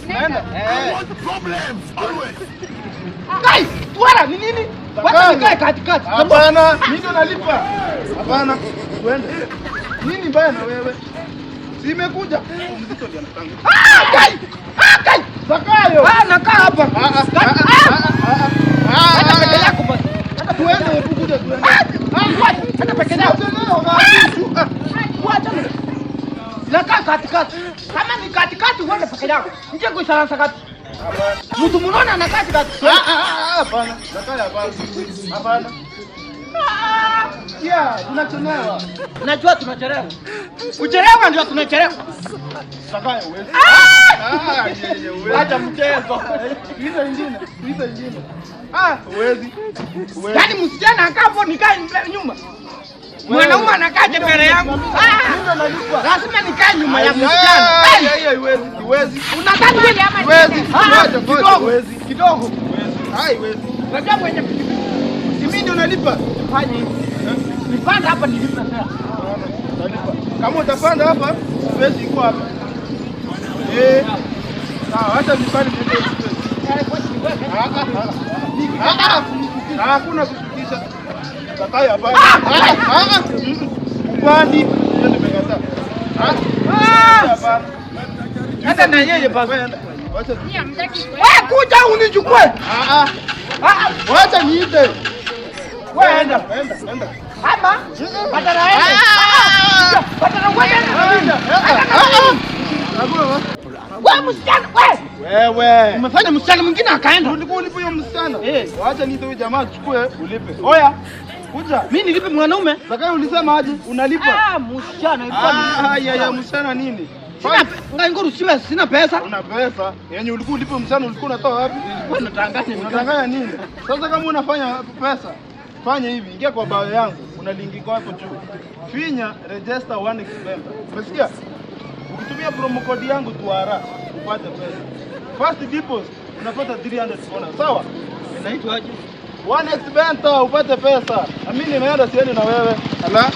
Nenda. Kai, tuara ni nini? Wacha nikae katikati. Hapana, mimi ndo nalipa. Hapana, twende. Nini bana wewe? Simekuja. Mzito ndio anatanga. Kai! Kai! Zakayo. Nakaa hapa. Hata peke yako basi. Hata tuende ukuja tuende. Hata peke yako. Wacha mimi. Nakaa katikati. Kama ni katikati uende peke yako. Nje kuisalansa kati. Mtu mnona anakaa katikati. Hapana. Zakayo hapana. Hapana. Tunachelewa. Najua tunachelewa. Kuchelewa ndio tunachelewa. Zakayo wewe. Acha mchezo. Hizo nyingine. Huwezi. Yaani msichana akapo nikae nyuma. Mwanaume anakaa mbele yangu. Lazima nikae nyuma ya msichana. Huwezi. Unataka wewe ama huwezi? Kidogo. Huwezi. Unajua kwenye mimi ndio nalipa. Fanya hivi. Nipanda hapa nilipa sasa. Nalipa. Kama utapanda hapa, huwezi kuwa hapa. Sawa, acha nipande ndio. Hakuna kushukisha. Zakayo hapana. Upandi ndio nimekataa. Hapana. Hata na yeye basi. Wacha. Wewe kuja unichukue. Wacha niite. Wewe enda. Hapa? Badala yake. Badala wewe msichana wewe. Umefanya msichana mwingine akaenda. Ulikuwa ulipe huyo msichana? Wacha niite huyo jamaa achukue ulipe. Oya. Kuja. Mimi nilipe mwanaume. Zakayo ulisema aje? Unalipa. Msichana ya msichana nini? Nganguru sina pesa. Una pesa? Yenye ulikuwa ulipe msichana ulikuwa unatoa wapi? Wewe unatanganya nini? Sasa kama unafanya pesa, fanya hivi, ingia kwa bao yangu, una linki kwa hapo juu. Finya register one expense. Umesikia? Ukitumia promo code yangu tuara upate pesa. First deposit unapata 300 bonus. Sawa? Inaitwa aje? One expense upate pesa. Mimi nimeenda sieni na wewe. Ala.